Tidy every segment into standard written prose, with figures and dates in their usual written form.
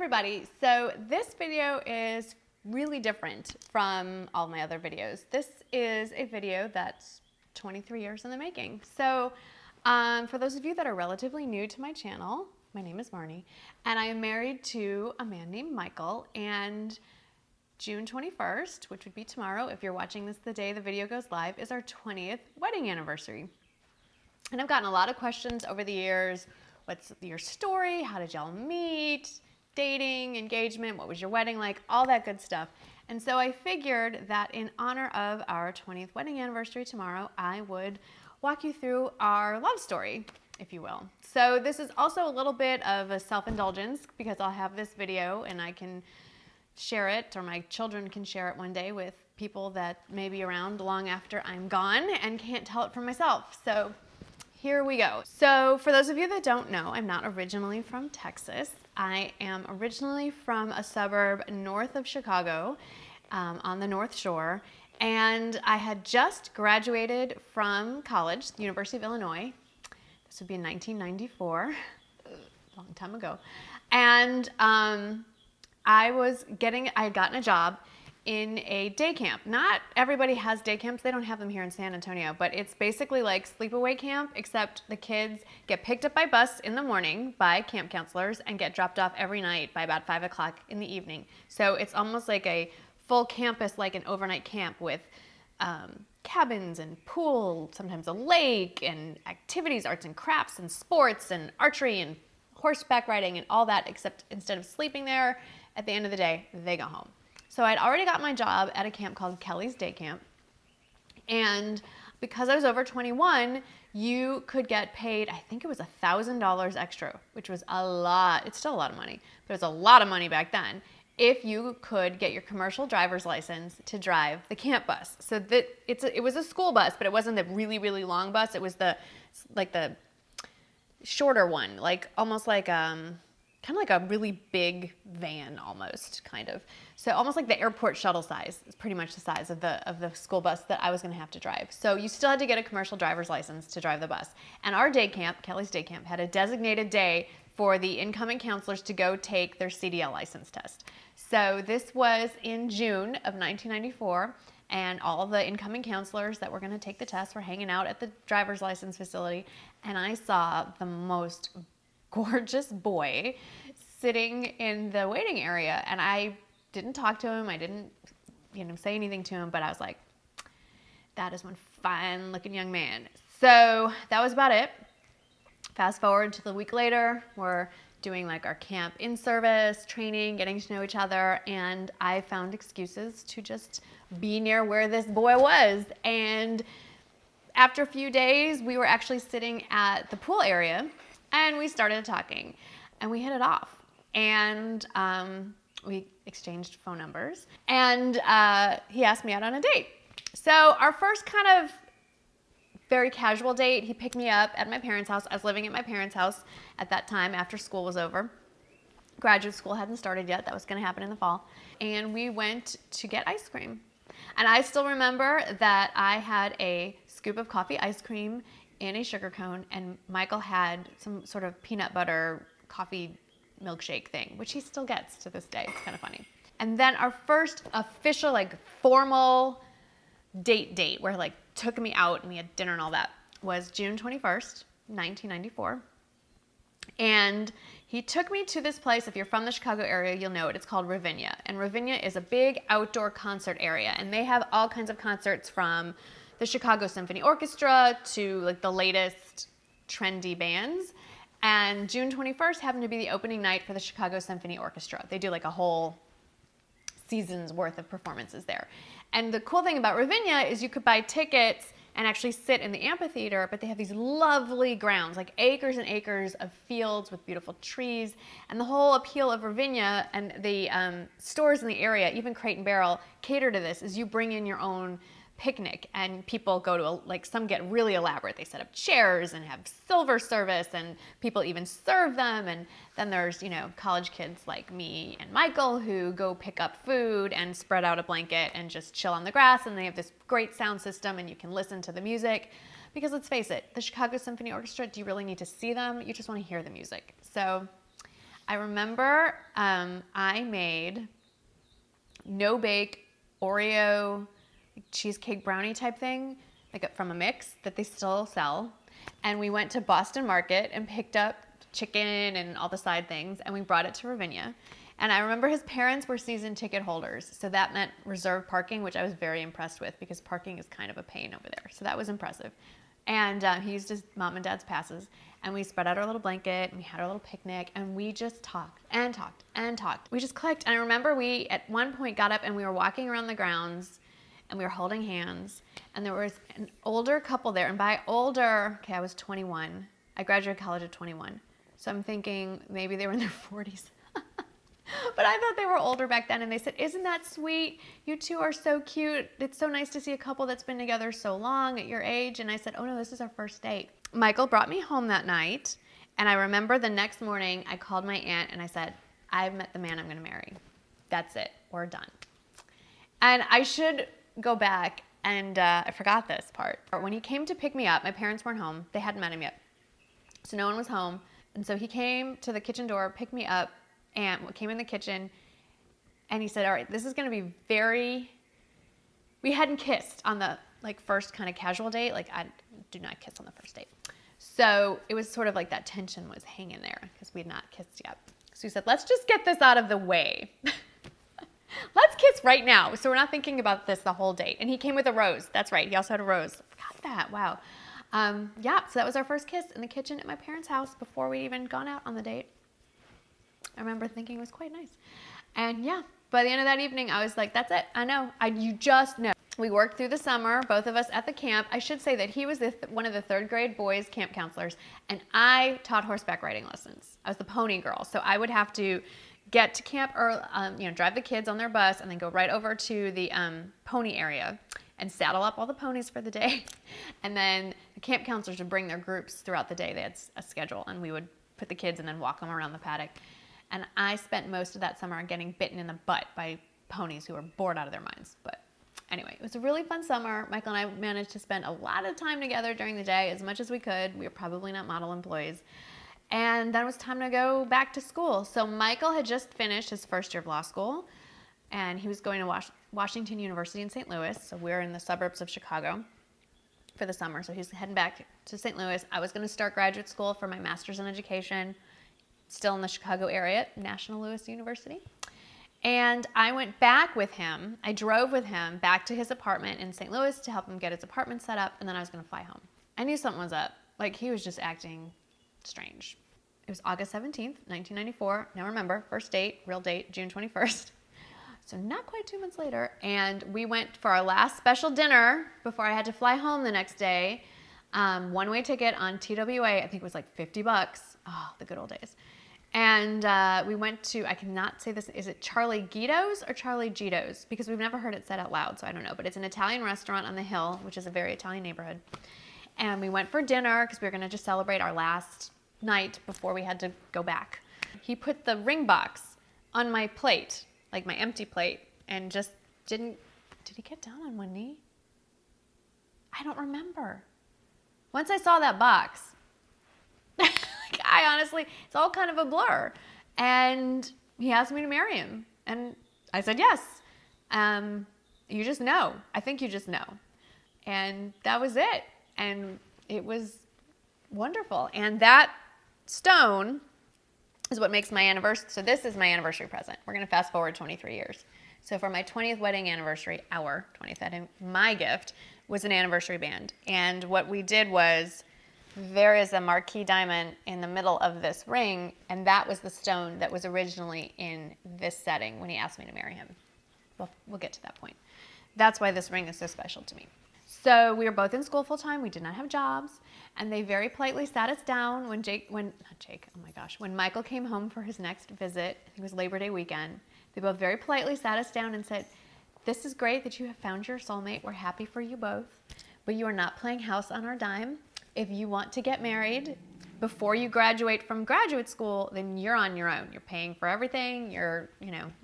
everybody. So this video is really different from all my other videos. This is a video that's 23 years in the making. So for those of you that are relatively new to my channel, my name is Marnie, and I am married to a man named Michael, and June 21st, which would be tomorrow, if you're watching this the day the video goes live, is our 20th wedding anniversary. And I've gotten a lot of questions over the years. What's your story? How did y'all meet? Dating, engagement, what was your wedding like? All that good stuff. And so I figured that in honor of our 20th wedding anniversary tomorrow, I would walk you through our love story, if you will. So this is also a little bit of a self-indulgence because I'll have this video and I can share it, or my children can share it one day with people that may be around long after I'm gone and can't tell it for myself. So here we go. So for those of you that don't know, I'm not originally from Texas. I am originally from a suburb north of Chicago, on the North Shore, and I had just graduated from college, the University of Illinois. This would be in 1994, a long time ago. And I had gotten a job in a day camp. Not everybody has day camps. They don't have them here in San Antonio, but it's basically like sleepaway camp, except the kids get picked up by bus in the morning by camp counselors and get dropped off every night by about 5 o'clock in the evening. So it's almost like a full campus, like an overnight camp with cabins and pool, sometimes a lake, and activities, arts and crafts and sports and archery and horseback riding and all that, except instead of sleeping there, at the end of the day, they go home. So I'd already got my job at a camp called Kelly's Day Camp. And because I was over 21, you could get paid, I think it was $1,000 extra, which was a lot. It's still a lot of money, but it was a lot of money back then, if you could get your commercial driver's license to drive the camp bus. So it was a school bus, but it wasn't the really, really long bus. It was the shorter one, like almost like kind of like a really big van almost, kind of. So almost like the airport shuttle size. It's pretty much the size of the school bus that I was gonna have to drive. So you still had to get a commercial driver's license to drive the bus. And our day camp, Kelly's Day Camp, had a designated day for the incoming counselors to go take their CDL license test. So this was in June of 1994, and all the incoming counselors that were gonna take the test were hanging out at the driver's license facility, and I saw the most gorgeous boy sitting in the waiting area, and I didn't talk to him. I didn't, say anything to him, but I was like, that is one fine looking young man. So that was about it. Fast forward to the week later, we're doing like our camp in-service training, getting to know each other, and I found excuses to just be near where this boy was. And after a few days, we were actually sitting at the pool area, and we started talking, and we hit it off, and we exchanged phone numbers, and he asked me out on a date. So our first kind of very casual date, he picked me up at my parents' house. I was living at my parents' house at that time after school was over. Graduate school hadn't started yet. That was going to happen in the fall. And we went to get ice cream. And I still remember that I had a scoop of coffee ice cream in a sugar cone, and Michael had some sort of peanut butter coffee milkshake thing, which he still gets to this day. It's kind of funny. And then our first official, formal date where took me out and we had dinner and all that was June 21st, 1994. And he took me to this place. If you're from the Chicago area, you'll know it. It's called Ravinia. And Ravinia is a big outdoor concert area, and they have all kinds of concerts from the Chicago Symphony Orchestra to the latest trendy bands. And June 21st happened to be the opening night for the Chicago Symphony Orchestra. They do a whole season's worth of performances there. And the cool thing about Ravinia is you could buy tickets and actually sit in the amphitheater, but they have these lovely grounds, acres and acres of fields with beautiful trees. And the whole appeal of Ravinia and the stores in the area, even Crate and Barrel, cater to this, is you bring in your own picnic, and people go to some get really elaborate. They set up chairs and have silver service, and people even serve them. And then there's college kids like me and Michael who go pick up food and spread out a blanket and just chill on the grass, and they have this great sound system and you can listen to the music, because let's face it, the Chicago Symphony Orchestra, do you really need to see them? You just want to hear the music. So I remember I made no-bake Oreo cheesecake brownie type thing, like from a mix that they still sell. And we went to Boston Market and picked up chicken and all the side things, and we brought it to Ravinia. And I remember his parents were season ticket holders, so that meant reserved parking, which I was very impressed with because parking is kind of a pain over there. So that was impressive. And he used his mom and dad's passes, and we spread out our little blanket, and we had our little picnic, and we just talked and talked and talked. We just clicked. And I remember we, at one point, got up and we were walking around the grounds, and we were holding hands, and there was an older couple there. And by older, okay, I was 21. I graduated college at 21. So I'm thinking maybe they were in their 40s. But I thought they were older back then, and they said, "Isn't that sweet? You two are so cute. It's so nice to see a couple that's been together so long at your age." And I said, "Oh no, this is our first date." Michael brought me home that night, and I remember the next morning I called my aunt and I said, "I've met the man I'm going to marry. That's it. We're done." And I should go back, and I forgot this part. When he came to pick me up, my parents weren't home. They hadn't met him yet. So no one was home. And so he came to the kitchen door, picked me up, and came in the kitchen, and he said, "All right, this is going to be we hadn't kissed on the first kind of casual date. Like, I do not kiss on the first date. So it was sort of like that tension was hanging there because we had not kissed yet. So he said, "Let's just get this out of the way. Let's kiss right now. So we're not thinking about this the whole date." And he came with a rose. That's right. He also had a rose. I forgot that. Wow. Yeah, so that was our first kiss in the kitchen at my parents' house before we'd even gone out on the date. I remember thinking it was quite nice. And yeah, by the end of that evening, I was like, "That's it. I know. You just know." We worked through the summer, both of us at the camp. I should say that he was one of the third grade boys camp counselors, and I taught horseback riding lessons. I was the pony girl, so I would have to get to camp or drive the kids on their bus and then go right over to the pony area and saddle up all the ponies for the day. And then the camp counselors would bring their groups throughout the day. They had a schedule, and we would put the kids and then walk them around the paddock. And I spent most of that summer getting bitten in the butt by ponies who were bored out of their minds. But anyway, it was a really fun summer. Michael and I managed to spend a lot of time together during the day, as much as we could. We were probably not model employees. And then it was time to go back to school. So Michael had just finished his first year of law school, and he was going to Washington University in St. Louis. So we're in the suburbs of Chicago for the summer. So he's heading back to St. Louis. I was going to start graduate school for my master's in education, still in the Chicago area at National Louis University. And I went back with him. I drove with him back to his apartment in St. Louis to help him get his apartment set up, and then I was going to fly home. I knew something was up. He was just acting strange. It was August 17th, 1994. Now remember, first date, real date, June 21st. So not quite 2 months later. And we went for our last special dinner before I had to fly home the next day. One-way ticket on TWA, I think it was like $50. Oh, the good old days. And we went to, I cannot say this, is it Charlie Guido's or Charlie Gito's? Because we've never heard it said out loud, so I don't know. But it's an Italian restaurant on the hill, which is a very Italian neighborhood. And we went for dinner because we were going to just celebrate our last night before we had to go back. He put the ring box on my plate, like my empty plate, and just did he get down on one knee? I don't remember. Once I saw that box, I honestly, it's all kind of a blur. And he asked me to marry him. And I said, yes. You just know. I think you just know. And that was it. And it was wonderful. And that stone is what makes my anniversary. So this is my anniversary present. We're going to fast forward 23 years. So for my 20th wedding anniversary, our 20th wedding, my gift was an anniversary band. And what we did was, there is a marquee diamond in the middle of this ring, and that was the stone that was originally in this setting when he asked me to marry him. We'll get to that point. That's why this ring is so special to me. So we were both in school full time. We did not have jobs, and they very politely sat us down when Michael came home for his next visit. I think it was Labor Day weekend. They both very politely sat us down and said, "This is great that you have found your soulmate. We're happy for you both, but you are not playing house on our dime. If you want to get married before you graduate from graduate school, then you're on your own. You're paying for everything. You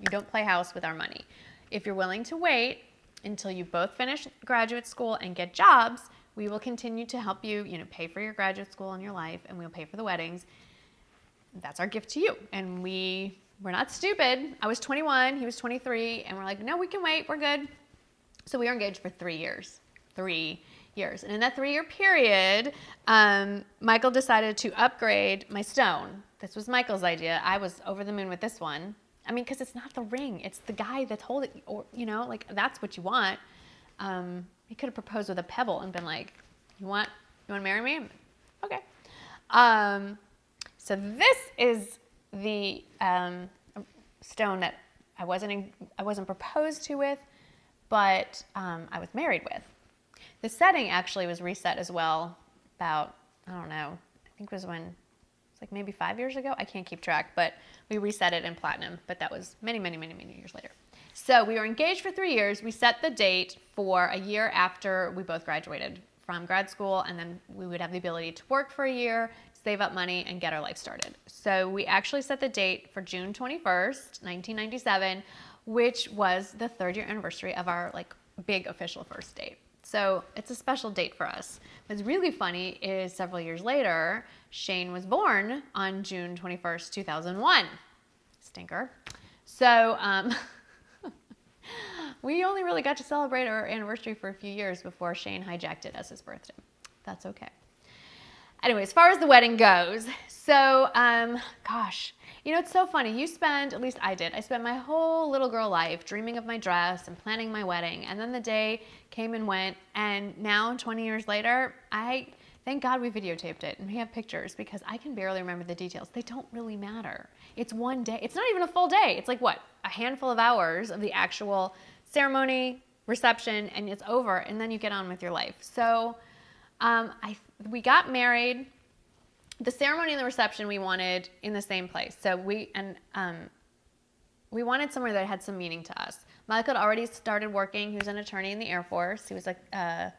don't play house with our money. If you're willing to wait until you both finish graduate school and get jobs, we will continue to help you, pay for your graduate school and your life, and we'll pay for the weddings. that's our gift to you. And we're not stupid. I was 21, he was 23, and we're like, no, we can wait, we're good. So we were engaged for 3 years. 3 years. And in that 3-year period, Michael decided to upgrade my stone. This was Michael's idea. I was over the moon with this one. I mean, because it's not the ring, it's the guy that's holding, or, you know, like, that's what you want. He could have proposed with a pebble and been like, you want to marry me? Okay. So this is the stone that I wasn't proposed to with, but I was married with. The setting actually was reset as well about, I don't know, I think it was like maybe 5 years ago. I can't keep track, but we reset it in platinum, but that was many, many, many, many years later. So we were engaged for 3 years. We set the date for a year after we both graduated from grad school, and then we would have the ability to work for a year, save up money, and get our life started. So we actually set the date for June 21st, 1997, which was the 3rd year anniversary of our like big official first date. So it's a special date for us. What's really funny is several years later, Shane was born on June 21st, 2001. Stinker. So we only really got to celebrate our anniversary for a few years before Shane hijacked it as his birthday. That's okay. Anyway, as far as the wedding goes, so, gosh, you know, it's so funny. At least I did, I spent my whole little girl life dreaming of my dress and planning my wedding. And then the day came and went. And now, 20 years later, thank God we videotaped it and we have pictures, because I can barely remember the details. They don't really matter. It's one day. It's not even a full day. It's like, what, a handful of hours of the actual ceremony, reception, and it's over. And then you get on with your life. So we got married. The ceremony and the reception we wanted in the same place. So we wanted somewhere that had some meaning to us. Michael had already started working. He was an attorney in the Air Force. He was a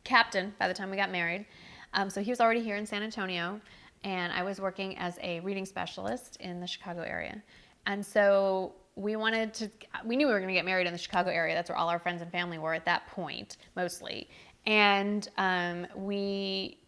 captain by the time we got married. So he was already here in San Antonio, and I was working as a reading specialist in the Chicago area. And so we knew we were going to get married in the Chicago area. That's where all our friends and family were at that point, mostly. And we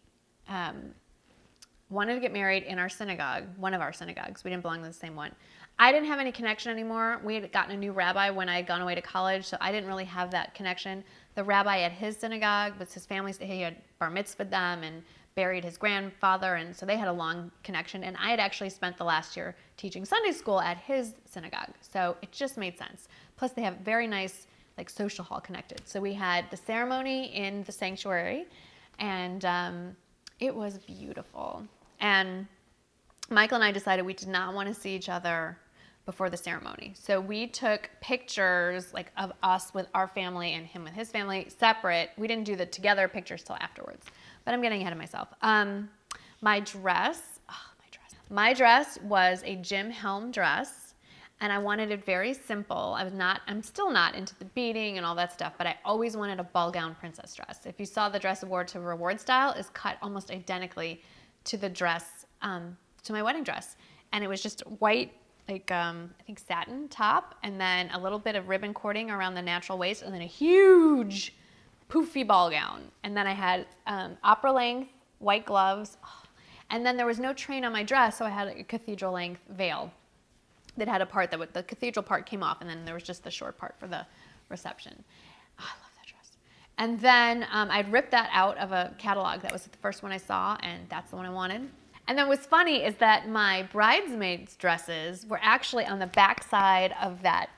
wanted to get married in our synagogue, one of our synagogues. We didn't belong to the same one. I didn't have any connection anymore. We had gotten a new rabbi when I had gone away to college, so I didn't really have that connection. The rabbi at his synagogue was his family. He had bar mitzvahed them and buried his grandfather, and so they had a long connection. And I had actually spent the last year teaching Sunday school at his synagogue, so it just made sense. Plus, they have very nice like social hall connected. So we had the ceremony in the sanctuary, and it was beautiful. And Michael and I decided we did not want to see each other before the ceremony. So we took pictures like of us with our family and him with his family separate. We didn't do the together pictures till afterwards, but I'm getting ahead of myself. My dress was a Jim Helm dress. And I wanted it very simple. I'm still not into the beading and all that stuff, but I always wanted a ball gown princess dress. If you saw the dress I wore to Reward Style, is cut almost identically to the dress, to my wedding dress. And it was just white, like, I think satin top, and then a little bit of ribbon cording around the natural waist, and then a huge poofy ball gown. And then I had opera length white gloves. And then there was no train on my dress, so I had a cathedral length veil that had a part that the cathedral part came off, and then there was just the short part for the reception. Oh, I love that dress. And then I'd ripped that out of a catalog. That was the first one I saw, and that's the one I wanted. And then what's funny is that my bridesmaids' dresses were actually on the back side of that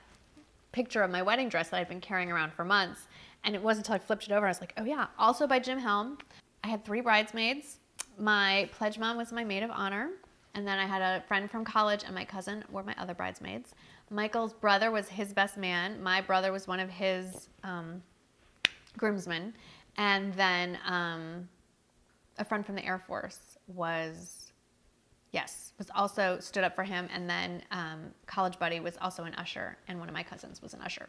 picture of my wedding dress that I'd been carrying around for months. And it wasn't until I flipped it over, I was like, oh yeah, also by Jim Helm. I had 3 bridesmaids. My pledge mom was my maid of honor. And then I had a friend from college, and my cousin were my other bridesmaids. Michael's brother was his best man. My brother was one of his groomsmen. And then a friend from the Air Force was also stood up for him. And then college buddy was also an usher, and one of my cousins was an usher.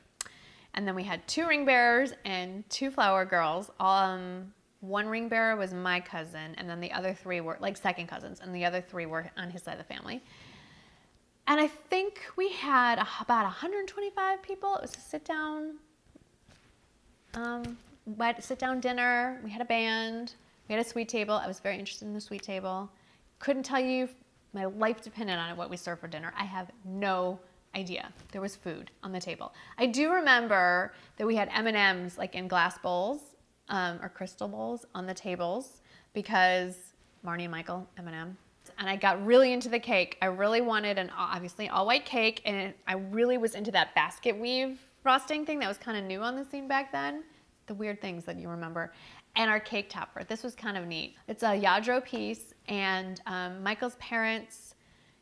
And then we had 2 ring bearers and 2 flower girls. One ring bearer was my cousin, and then the other 3 were like second cousins, and the other 3 were on his side of the family. And I think we had about 125 people. It was a sit-down dinner. We had a band. We had a sweet table. I was very interested in the sweet table. Couldn't tell you My life depended on what we served for dinner. I have no idea. There was food on the table. I do remember that we had M&Ms like in glass bowls or crystal bowls on the tables because Marnie and Michael, M&M. And I got really into the cake. I really wanted an obviously all white cake, and I really was into that basket weave frosting thing that was kind of new on the scene back then. The weird things that you remember. And our cake topper. This was kind of neat. It's a Yadro piece, and Michael's parents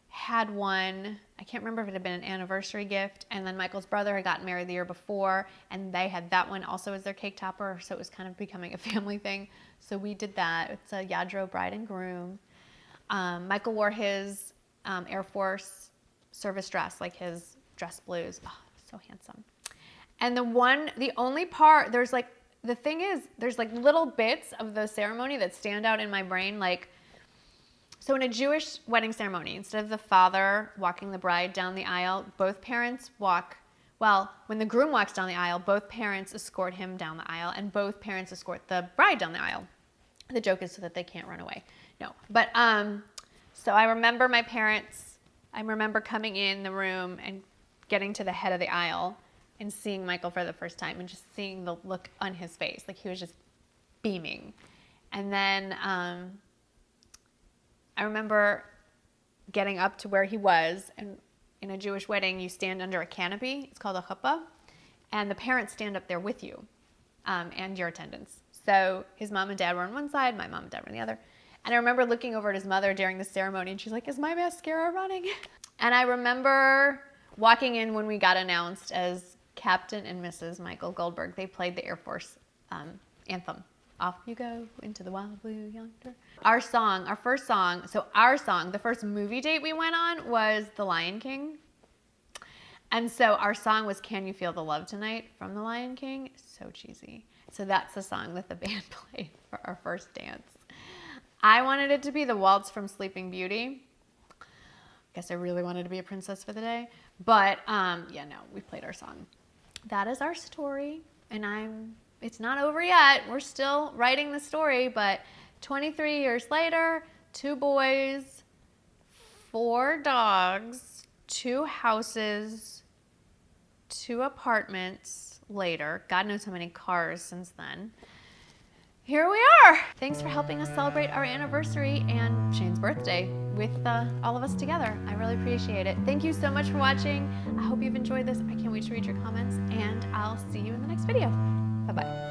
had one. I can't remember if it had been an anniversary gift, and then Michael's brother had gotten married the year before, and they had that one also as their cake topper, so it was kind of becoming a family thing. So we did that. It's a Yadro bride and groom. Michael wore his Air Force service dress, like his dress blues. Oh, so handsome. And the only part, the thing is, there's like little bits of the ceremony that stand out in my brain. Like, so in a Jewish wedding ceremony, instead of the father walking the bride down the aisle, both parents when the groom walks down the aisle, both parents escort him down the aisle, and both parents escort the bride down the aisle. The joke is so that they can't run away. No, but so I remember I remember coming in the room and getting to the head of the aisle and seeing Michael for the first time and just seeing the look on his face. Like he was just beaming. And then I remember getting up to where he was, and in a Jewish wedding, you stand under a canopy. It's called a chuppah, and the parents stand up there with you and your attendants. So his mom and dad were on one side, my mom and dad were on the other. And I remember looking over at his mother during the ceremony, and she's like, "Is my mascara running?" And I remember walking in when we got announced as Captain and Mrs. Michael Goldberg. They played the Air Force anthem. Off you go into the wild blue yonder. Our first song, the first movie date we went on was The Lion King. And so our song was Can You Feel the Love Tonight from The Lion King. So cheesy. So that's the song that the band played for our first dance. I wanted it to be the waltz from Sleeping Beauty. Guess I really wanted to be a princess for the day. But we played our song. That is our story. And it's not over yet. We're still writing the story, but 23 years later, 2 boys, 4 dogs, 2 houses, 2 apartments later. God knows how many cars since then. Here we are. Thanks for helping us celebrate our anniversary and Shane's birthday with all of us together. I really appreciate it. Thank you so much for watching. I hope you've enjoyed this. I can't wait to read your comments, and I'll see you in the next video. Bye-bye.